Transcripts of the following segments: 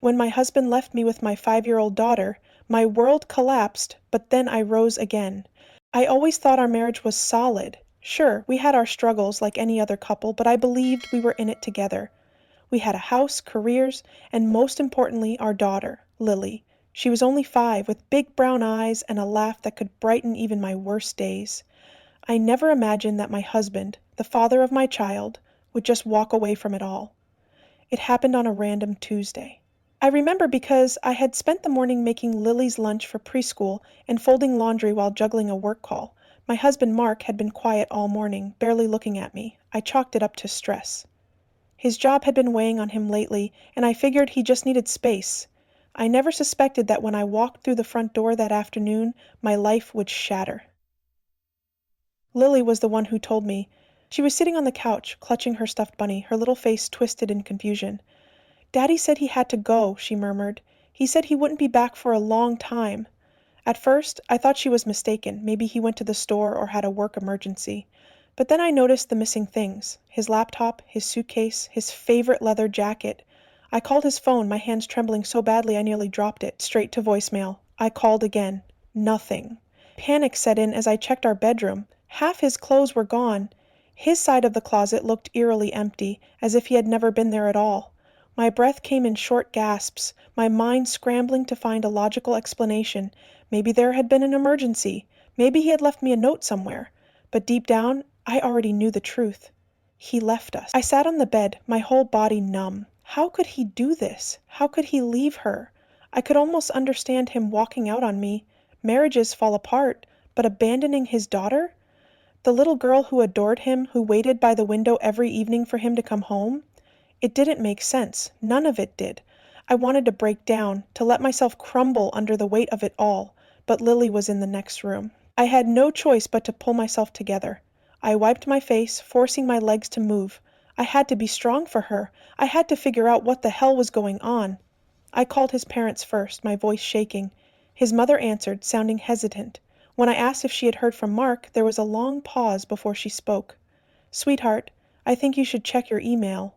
When my husband left me with my 5-year-old daughter, my world collapsed, but then I rose again. I always thought our marriage was solid. Sure, we had our struggles like any other couple, but I believed we were in it together. We had a house, careers, and most importantly, our daughter, Lily. She was only 5, with big brown eyes and a laugh that could brighten even my worst days. I never imagined that my husband, the father of my child, would just walk away from it all. It happened on a random Tuesday. I remember because I had spent the morning making Lily's lunch for preschool and folding laundry while juggling a work call. My husband Mark had been quiet all morning, barely looking at me. I chalked it up to stress. His job had been weighing on him lately, and I figured he just needed space. I never suspected that when I walked through the front door that afternoon, my life would shatter. Lily was the one who told me. She was sitting on the couch, clutching her stuffed bunny, her little face twisted in confusion. "Daddy said he had to go," she murmured. "He said he wouldn't be back for a long time." At first, I thought she was mistaken. Maybe he went to the store or had a work emergency. But then I noticed the missing things. His laptop, his suitcase, his favorite leather jacket. I called his phone, my hands trembling so badly I nearly dropped it, straight to voicemail. I called again. Nothing. Panic set in as I checked our bedroom. Half his clothes were gone. His side of the closet looked eerily empty, as if he had never been there at all. My breath came in short gasps, my mind scrambling to find a logical explanation. Maybe there had been an emergency. Maybe he had left me a note somewhere. But deep down, I already knew the truth. He left us. I sat on the bed, my whole body numb. How could he do this? How could he leave her? I could almost understand him walking out on me. Marriages fall apart, but abandoning his daughter? The little girl who adored him, who waited by the window every evening for him to come home? It didn't make sense. None of it did. I wanted to break down, to let myself crumble under the weight of it all, but Lily was in the next room. I had no choice but to pull myself together. I wiped my face, forcing my legs to move. I had to be strong for her. I had to figure out what the hell was going on. I called his parents first, my voice shaking. His mother answered, sounding hesitant. When I asked if she had heard from Mark, there was a long pause before she spoke. "Sweetheart, I think you should check your email."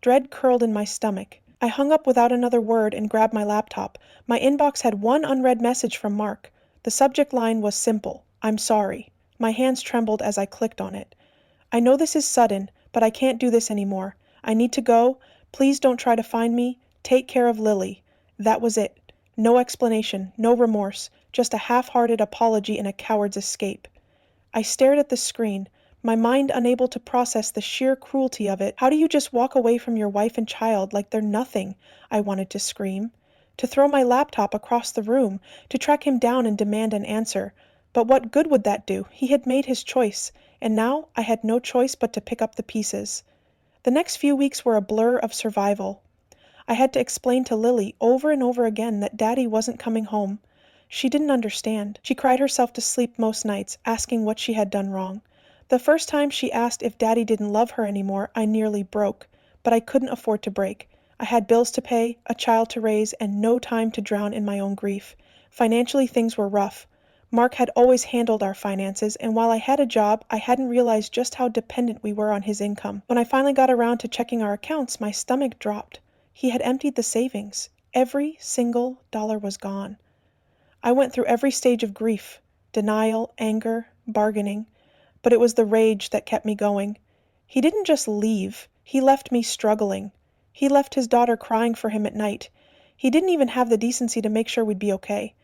Dread curled in my stomach. I hung up without another word and grabbed my laptop. My inbox had one unread message from Mark. The subject line was simple: "I'm sorry." My hands trembled as I clicked on it. "I know this is sudden, but I can't do this anymore. I need to go. Please don't try to find me. Take care of Lily." That was it. No explanation, no remorse, just a half-hearted apology and a coward's escape. I stared at the screen, my mind unable to process the sheer cruelty of it. How do you just walk away from your wife and child like they're nothing? I wanted to scream. To throw my laptop across the room, to track him down and demand an answer. But what good would that do? He had made his choice, and now I had no choice but to pick up the pieces. The next few weeks were a blur of survival. I had to explain to Lily over and over again that Daddy wasn't coming home. She didn't understand. She cried herself to sleep most nights, asking what she had done wrong. The first time she asked if Daddy didn't love her anymore, I nearly broke. But I couldn't afford to break. I had bills to pay, a child to raise, and no time to drown in my own grief. Financially, things were rough. Mark had always handled our finances, and while I had a job, I hadn't realized just how dependent we were on his income. When I finally got around to checking our accounts, my stomach dropped. He had emptied the savings. Every single dollar was gone. I went through every stage of grief: denial, anger, bargaining. But it was the rage that kept me going. He didn't just leave. He left me struggling. He left his daughter crying for him at night. He didn't even have the decency to make sure we'd be okay.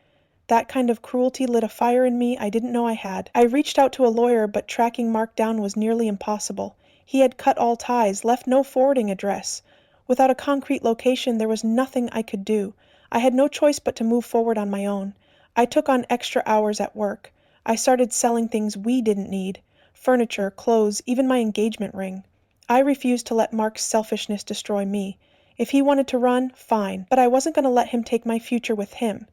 That kind of cruelty lit a fire in me I didn't know I had. I reached out to a lawyer, but tracking Mark down was nearly impossible. He had cut all ties, left no forwarding address. Without a concrete location, there was nothing I could do. I had no choice but to move forward on my own. I took on extra hours at work. I started selling things we didn't need. Furniture, clothes, even my engagement ring. I refused to let Mark's selfishness destroy me. If he wanted to run, fine, but I wasn't going to let him take my future with him.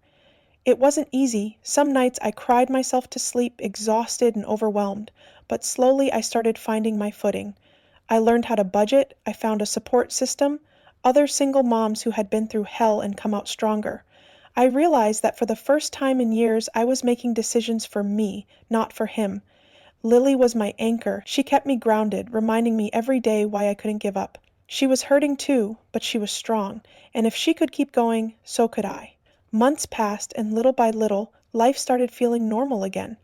It wasn't easy. Some nights I cried myself to sleep, exhausted and overwhelmed, but slowly I started finding my footing. I learned how to budget, I found a support system, other single moms who had been through hell and come out stronger. I realized that for the first time in years I was making decisions for me, not for him. Lily was my anchor. She kept me grounded, reminding me every day why I couldn't give up. She was hurting too, but she was strong, and if she could keep going, so could I. Months passed, and little by little, life started feeling normal again.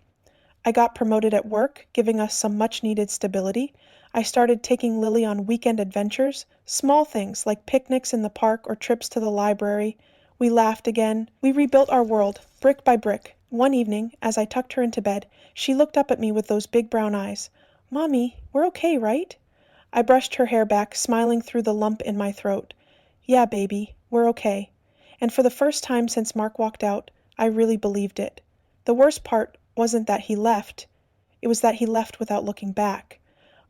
I got promoted at work, giving us some much-needed stability. I started taking Lily on weekend adventures, small things like picnics in the park or trips to the library. We laughed again. We rebuilt our world, brick by brick. One evening, as I tucked her into bed, she looked up at me with those big brown eyes. "Mommy, we're okay, right?" I brushed her hair back, smiling through the lump in my throat. "Yeah, baby, we're okay." And for the first time since Mark walked out, I really believed it. The worst part wasn't that he left, it was that he left without looking back.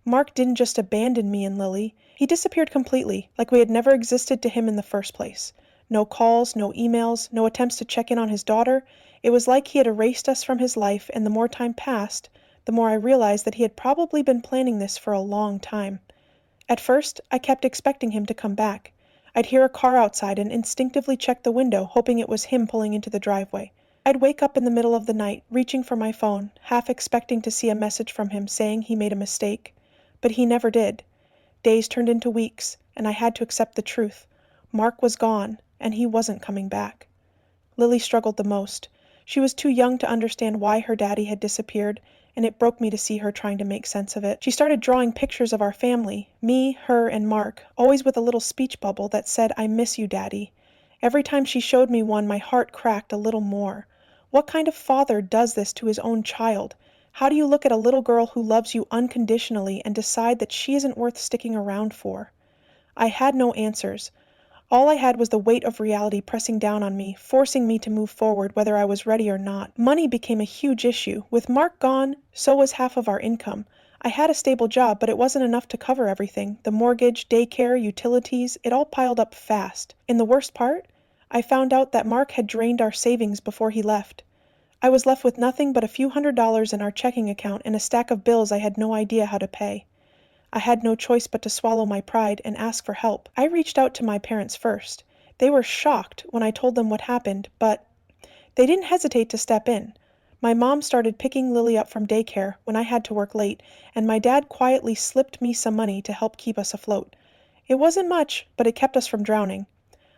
Mark didn't just abandon me and Lily, he disappeared completely, like we had never existed to him in the first place. No calls, no emails, no attempts to check in on his daughter. It was like he had erased us from his life, and the more time passed, the more I realized that he had probably been planning this for a long time. At first, I kept expecting him to come back. I'd hear a car outside and instinctively check the window, hoping it was him pulling into the driveway. I'd wake up in the middle of the night, reaching for my phone, half expecting to see a message from him saying he made a mistake. But he never did. Days turned into weeks, and I had to accept the truth. Mark was gone, and he wasn't coming back. Lily struggled the most. She was too young to understand why her daddy had disappeared, and it broke me to see her trying to make sense of it. She started drawing pictures of our family, me, her, and Mark, always with a little speech bubble that said, "I miss you, Daddy." Every time she showed me one, my heart cracked a little more. What kind of father does this to his own child? How do you look at a little girl who loves you unconditionally and decide that she isn't worth sticking around for? I had no answers. All I had was the weight of reality pressing down on me, forcing me to move forward whether I was ready or not. Money became a huge issue. With Mark gone, so was half of our income. I had a stable job, but it wasn't enough to cover everything. The mortgage, daycare, utilities, it all piled up fast. And the worst part? I found out that Mark had drained our savings before he left. I was left with nothing but a few $100s in our checking account and a stack of bills I had no idea how to pay. I had no choice but to swallow my pride and ask for help. I reached out to my parents first. They were shocked when I told them what happened, but they didn't hesitate to step in. My mom started picking Lily up from daycare when I had to work late, and my dad quietly slipped me some money to help keep us afloat. It wasn't much, but it kept us from drowning.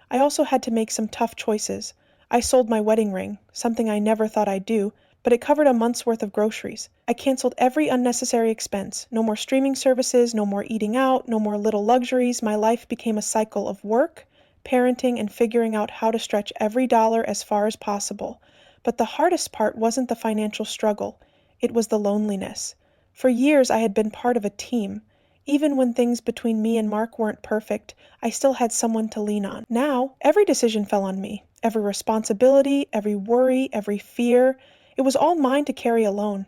I also had to make some tough choices. I sold my wedding ring, something I never thought I'd do, but it covered a month's worth of groceries. I canceled every unnecessary expense. No more streaming services, no more eating out, no more little luxuries. My life became a cycle of work, parenting, and figuring out how to stretch every dollar as far as possible. But the hardest part wasn't the financial struggle. It was the loneliness. For years I had been part of a team. Even when things between me and Mark weren't perfect, I still had someone to lean on. Now, every decision fell on me. Every responsibility, every worry, every fear. It was all mine to carry alone.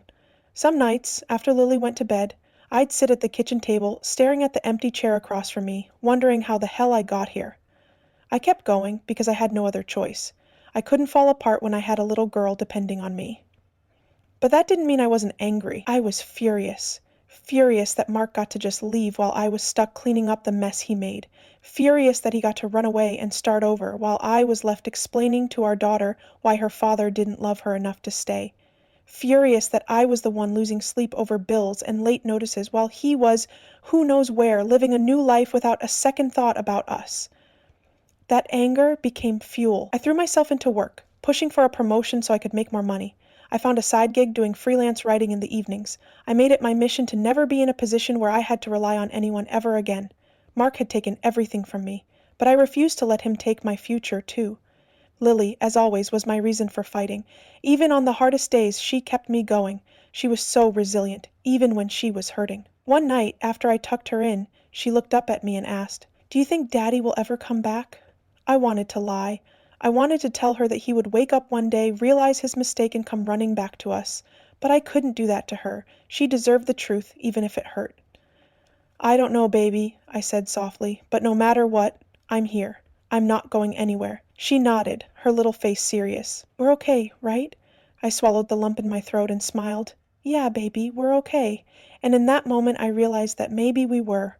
Some nights, after Lily went to bed, I'd sit at the kitchen table, staring at the empty chair across from me, wondering how the hell I got here. I kept going because I had no other choice. I couldn't fall apart when I had a little girl depending on me. But that didn't mean I wasn't angry. I was furious. Furious that Mark got to just leave while I was stuck cleaning up the mess he made. Furious that he got to run away and start over while I was left explaining to our daughter why her father didn't love her enough to stay. Furious that I was the one losing sleep over bills and late notices while he was, who knows where, living a new life without a second thought about us. That anger became fuel. I threw myself into work, pushing for a promotion so I could make more money. I found a side gig doing freelance writing in the evenings. I made it my mission to never be in a position where I had to rely on anyone ever again. Mark had taken everything from me, but I refused to let him take my future, too. Lily, as always, was my reason for fighting. Even on the hardest days, she kept me going. She was so resilient, even when she was hurting. One night, after I tucked her in, she looked up at me and asked, "Do you think Daddy will ever come back?" I wanted to lie. I wanted to tell her that he would wake up one day, realize his mistake, and come running back to us. But I couldn't do that to her. She deserved the truth, even if it hurt. "I don't know, baby," I said softly, "but no matter what, I'm here. I'm not going anywhere." She nodded, her little face serious. "We're okay, right?" I swallowed the lump in my throat and smiled. "Yeah, baby, we're okay." And in that moment I realized that maybe we were.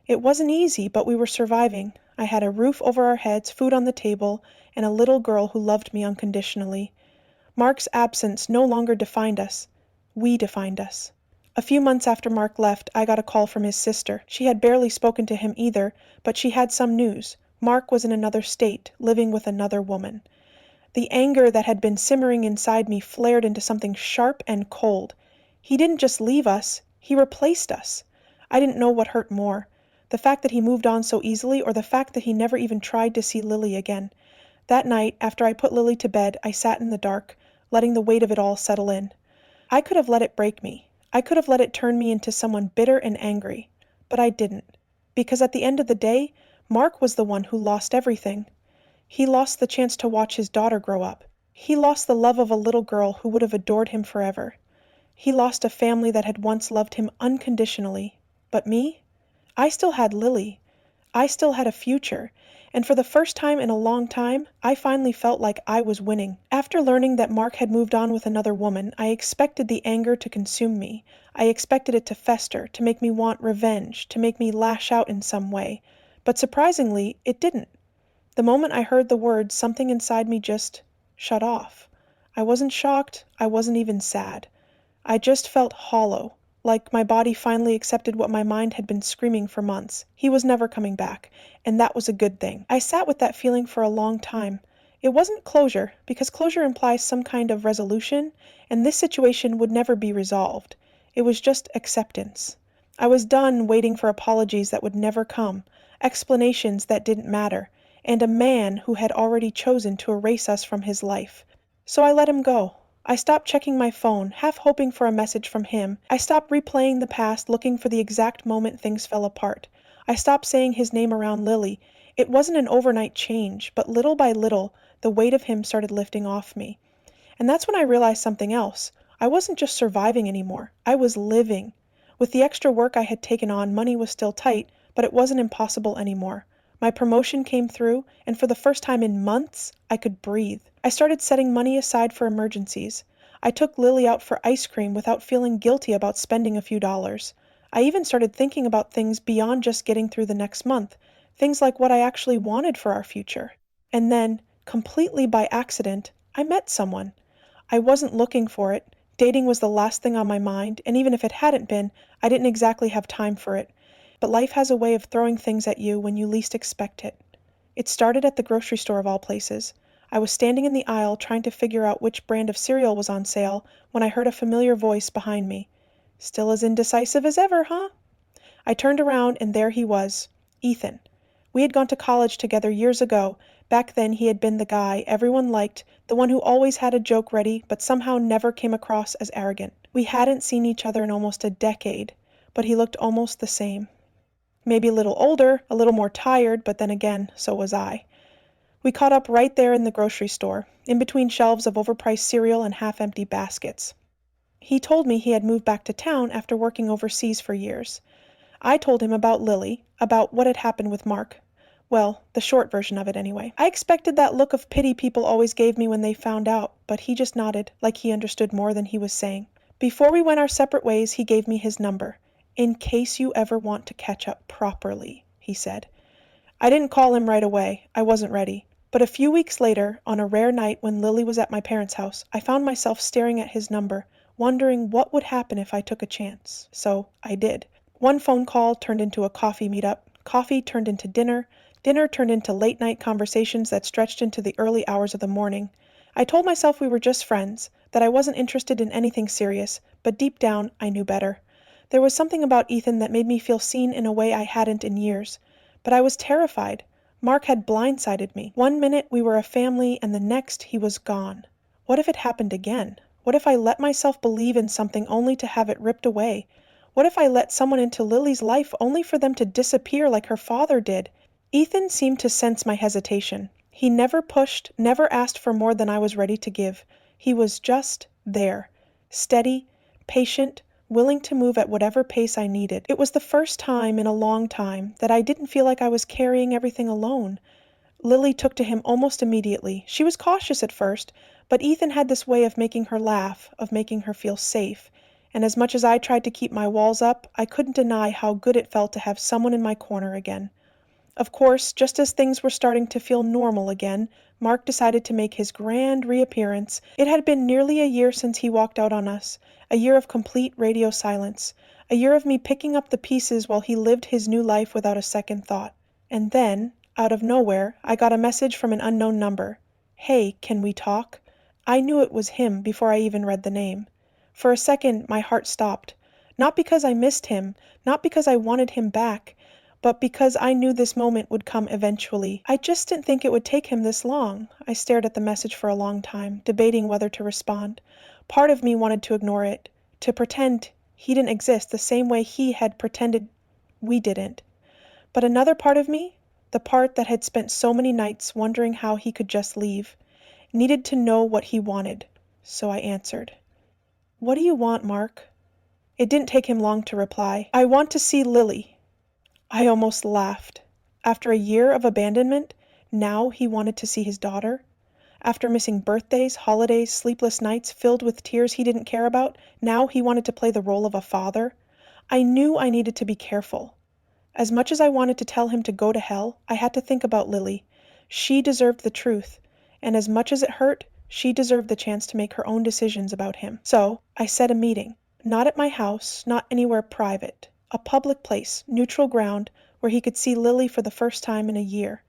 It wasn't easy, but we were surviving. I had a roof over our heads, food on the table, and a little girl who loved me unconditionally. Mark's absence no longer defined us. We defined us. A few months after Mark left, I got a call from his sister. She had barely spoken to him either, but she had some news. Mark was in another state, living with another woman. The anger that had been simmering inside me flared into something sharp and cold. He didn't just leave us, he replaced us. I didn't know what hurt more, the fact that he moved on so easily or the fact that he never even tried to see Lily again. That night, after I put Lily to bed, I sat in the dark, letting the weight of it all settle in. I could have let it break me. I could have let it turn me into someone bitter and angry. But I didn't. Because at the end of the day, Mark was the one who lost everything. He lost the chance to watch his daughter grow up. He lost the love of a little girl who would have adored him forever. He lost a family that had once loved him unconditionally. But me? I still had Lily. I still had a future. And for the first time in a long time, I finally felt like I was winning. After learning that Mark had moved on with another woman, I expected the anger to consume me. I expected it to fester, to make me want revenge, to make me lash out in some way. But surprisingly, it didn't. The moment I heard the words, something inside me just shut off. I wasn't shocked, I wasn't even sad. I just felt hollow, like my body finally accepted what my mind had been screaming for months. He was never coming back, and that was a good thing. I sat with that feeling for a long time. It wasn't closure, because closure implies some kind of resolution, and this situation would never be resolved. It was just acceptance. I was done waiting for apologies that would never come, explanations that didn't matter, and a man who had already chosen to erase us from his life. So I let him go. I stopped checking my phone, half hoping for a message from him. I stopped replaying the past, looking for the exact moment things fell apart. I stopped saying his name around Lily. It wasn't an overnight change, but little by little, the weight of him started lifting off me. And that's when I realized something else. I wasn't just surviving anymore. I was living. With the extra work I had taken on, money was still tight, but it wasn't impossible anymore. My promotion came through, and for the first time in months, I could breathe. I started setting money aside for emergencies. I took Lily out for ice cream without feeling guilty about spending a few dollars. I even started thinking about things beyond just getting through the next month, things like what I actually wanted for our future. And then, completely by accident, I met someone. I wasn't looking for it. Dating was the last thing on my mind, and even if it hadn't been, I didn't exactly have time for it. But life has a way of throwing things at you when you least expect it. It started at the grocery store of all places. I was standing in the aisle trying to figure out which brand of cereal was on sale when I heard a familiar voice behind me. "Still as indecisive as ever, huh?" I turned around and there he was, Ethan. We had gone to college together years ago. Back then he had been the guy everyone liked, the one who always had a joke ready but somehow never came across as arrogant. We hadn't seen each other in almost a decade, but he looked almost the same. Maybe a little older, a little more tired, but then again, so was I. We caught up right there in the grocery store, in between shelves of overpriced cereal and half-empty baskets. He told me he had moved back to town after working overseas for years. I told him about Lily, about what had happened with Mark. Well, the short version of it anyway. I expected that look of pity people always gave me when they found out, but he just nodded, like he understood more than he was saying. Before we went our separate ways, he gave me his number. "In case you ever want to catch up properly," he said. I didn't call him right away. I wasn't ready. But a few weeks later, on a rare night when Lily was at my parents' house, I found myself staring at his number, wondering what would happen if I took a chance. So I did. One phone call turned into a coffee meetup. Coffee turned into dinner. Dinner turned into late-night conversations that stretched into the early hours of the morning. I told myself we were just friends, that I wasn't interested in anything serious, but deep down, I knew better. There was something about Ethan that made me feel seen in a way I hadn't in years. But I was terrified. Mark had blindsided me. One minute we were a family, and the next he was gone. What if it happened again? What if I let myself believe in something only to have it ripped away? What if I let someone into Lily's life only for them to disappear like her father did? Ethan seemed to sense my hesitation. He never pushed, never asked for more than I was ready to give. He was just there, steady, patient, willing to move at whatever pace I needed. It was the first time in a long time that I didn't feel like I was carrying everything alone. Lily took to him almost immediately. She was cautious at first, but Ethan had this way of making her laugh, of making her feel safe. And as much as I tried to keep my walls up, I couldn't deny how good it felt to have someone in my corner again. Of course, just as things were starting to feel normal again, Mark decided to make his grand reappearance. It had been nearly a year since he walked out on us, a year of complete radio silence, a year of me picking up the pieces while he lived his new life without a second thought. And then, out of nowhere, I got a message from an unknown number. "Hey, can we talk?" I knew it was him before I even read the name. For a second, my heart stopped. Not because I missed him, not because I wanted him back, but because I knew this moment would come eventually. I just didn't think it would take him this long. I stared at the message for a long time, debating whether to respond. Part of me wanted to ignore it, to pretend he didn't exist the same way he had pretended we didn't. But another part of me, the part that had spent so many nights wondering how he could just leave, needed to know what he wanted. So I answered. "What do you want, Mark?" It didn't take him long to reply. "I want to see Lily." I almost laughed. After a year of abandonment, now he wanted to see his daughter. After missing birthdays, holidays, sleepless nights filled with tears he didn't care about, now he wanted to play the role of a father. I knew I needed to be careful. As much as I wanted to tell him to go to hell, I had to think about Lily. She deserved the truth, and as much as it hurt, she deserved the chance to make her own decisions about him. So, I set a meeting. Not at my house, not anywhere private. A public place, neutral ground, where he could see Lily for the first time in a year.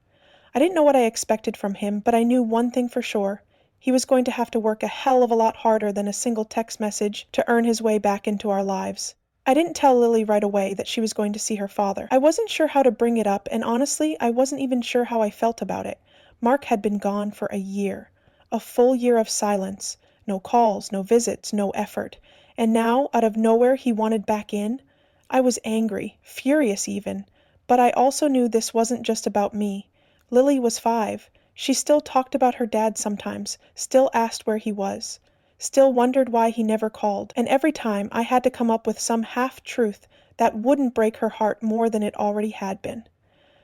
I didn't know what I expected from him, but I knew one thing for sure. He was going to have to work a hell of a lot harder than a single text message to earn his way back into our lives. I didn't tell Lily right away that she was going to see her father. I wasn't sure how to bring it up, and honestly, I wasn't even sure how I felt about it. Mark had been gone for a year. A full year of silence. No calls, no visits, no effort. And now, out of nowhere, he wanted back in. I was angry, furious even, but I also knew this wasn't just about me. Lily was 5. She still talked about her dad sometimes, still asked where he was, still wondered why he never called, and every time I had to come up with some half-truth that wouldn't break her heart more than it already had been.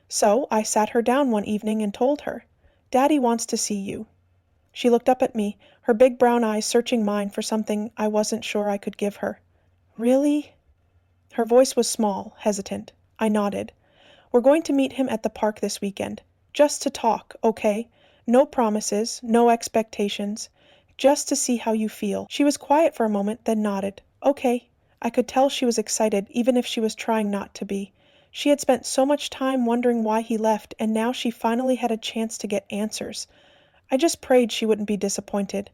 So I sat her down one evening and told her, "Daddy wants to see you." She looked up at me, her big brown eyes searching mine for something I wasn't sure I could give her. "Really?" Her voice was small, hesitant. I nodded. "We're going to meet him at the park this weekend. Just to talk, okay? No promises, no expectations. Just to see how you feel." She was quiet for a moment, then nodded. "Okay." I could tell she was excited, even if she was trying not to be. She had spent so much time wondering why he left, and now she finally had a chance to get answers. I just prayed she wouldn't be disappointed.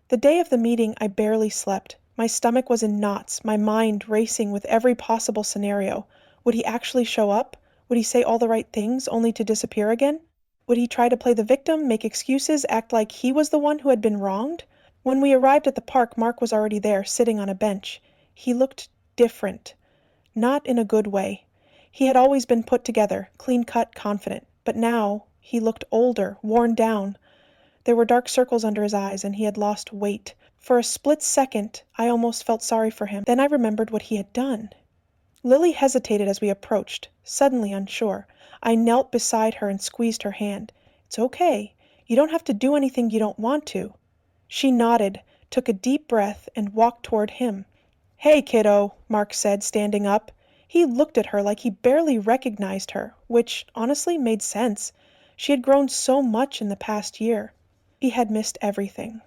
The day of the meeting, I barely slept. My stomach was in knots, my mind racing with every possible scenario. Would he actually show up? Would he say all the right things, only to disappear again? Would he try to play the victim, make excuses, act like he was the one who had been wronged? When we arrived at the park, Mark was already there, sitting on a bench. He looked different. Not in a good way. He had always been put together, clean-cut, confident. But now, he looked older, worn down. There were dark circles under his eyes, and he had lost weight. For a split second, I almost felt sorry for him. Then I remembered what he had done. Lily hesitated as we approached, suddenly unsure. I knelt beside her and squeezed her hand. "It's okay. You don't have to do anything you don't want to." She nodded, took a deep breath, and walked toward him. "Hey, kiddo," Mark said, standing up. He looked at her like he barely recognized her, which honestly made sense. She had grown so much in the past year. He had missed everything.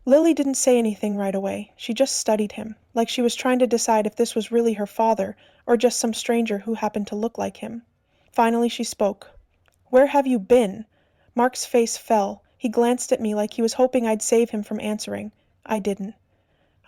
Lily didn't say anything right away. She just studied him, like she was trying to decide if this was really her father or just some stranger who happened to look like him. Finally she spoke. "Where have you been?" Mark's face fell. He glanced at me like he was hoping I'd save him from answering. I didn't.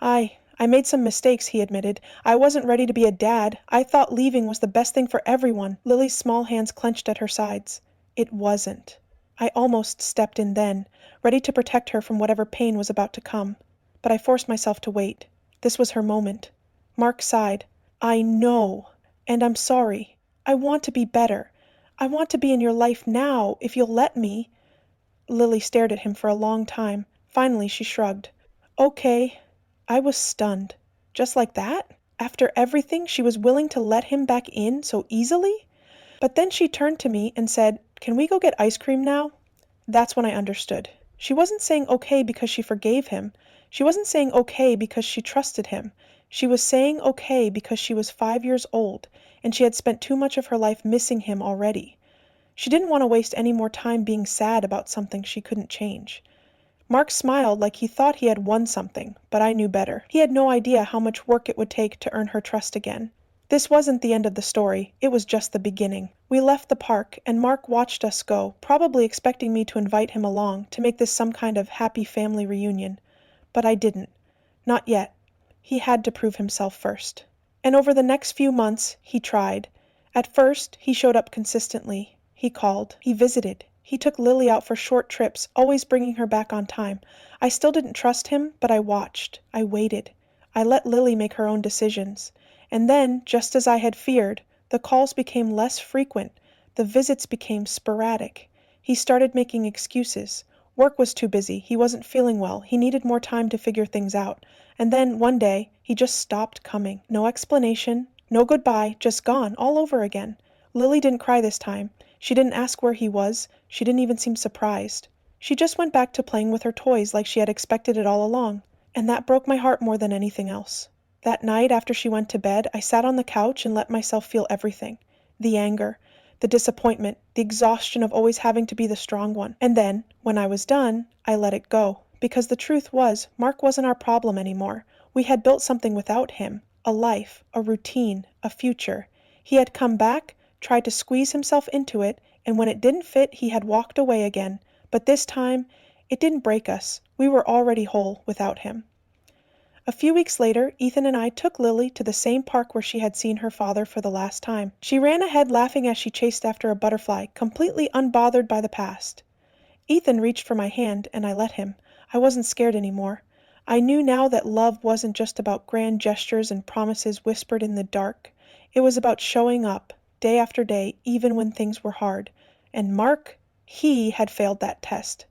I made some mistakes," he admitted. "I wasn't ready to be a dad. I thought leaving was the best thing for everyone." Lily's small hands clenched at her sides. It wasn't. I almost stepped in then, ready to protect her from whatever pain was about to come. But I forced myself to wait. This was her moment. Mark sighed. "I know. And I'm sorry. I want to be better. I want to be in your life now, if you'll let me." Lily stared at him for a long time. Finally she shrugged. "Okay." I was stunned. Just like that? After everything, she was willing to let him back in so easily? But then she turned to me and said, "Can we go get ice cream now?" That's when I understood. She wasn't saying okay because she forgave him. She wasn't saying okay because she trusted him. She was saying okay because she was 5 years old, and she had spent too much of her life missing him already. She didn't want to waste any more time being sad about something she couldn't change. Mark smiled like he thought he had won something, but I knew better. He had no idea how much work it would take to earn her trust again. This wasn't the end of the story, it was just the beginning. We left the park, and Mark watched us go, probably expecting me to invite him along, to make this some kind of happy family reunion. But I didn't. Not yet. He had to prove himself first. And over the next few months, he tried. At first, he showed up consistently. He called. He visited. He took Lily out for short trips, always bringing her back on time. I still didn't trust him, but I watched. I waited. I let Lily make her own decisions. And then, just as I had feared, the calls became less frequent. The visits became sporadic. He started making excuses. Work was too busy. He wasn't feeling well. He needed more time to figure things out. And then, one day, he just stopped coming. No explanation, no goodbye, just gone, all over again. Lily didn't cry this time. She didn't ask where he was. She didn't even seem surprised. She just went back to playing with her toys like she had expected it all along. And that broke my heart more than anything else. That night, after she went to bed, I sat on the couch and let myself feel everything. The anger, the disappointment, the exhaustion of always having to be the strong one. And then, when I was done, I let it go. Because the truth was, Mark wasn't our problem anymore. We had built something without him. A life, a routine, a future. He had come back, tried to squeeze himself into it, and when it didn't fit, he had walked away again. But this time, it didn't break us. We were already whole without him. A few weeks later, Ethan and I took Lily to the same park where she had seen her father for the last time. She ran ahead laughing as she chased after a butterfly, completely unbothered by the past. Ethan reached for my hand, and I let him. I wasn't scared anymore. I knew now that love wasn't just about grand gestures and promises whispered in the dark. It was about showing up, day after day, even when things were hard. And Mark, he had failed that test.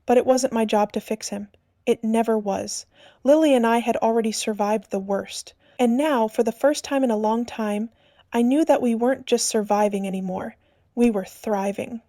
But it wasn't my job to fix him. It never was. Lily and I had already survived the worst. And now, for the first time in a long time, I knew that we weren't just surviving anymore. We were thriving.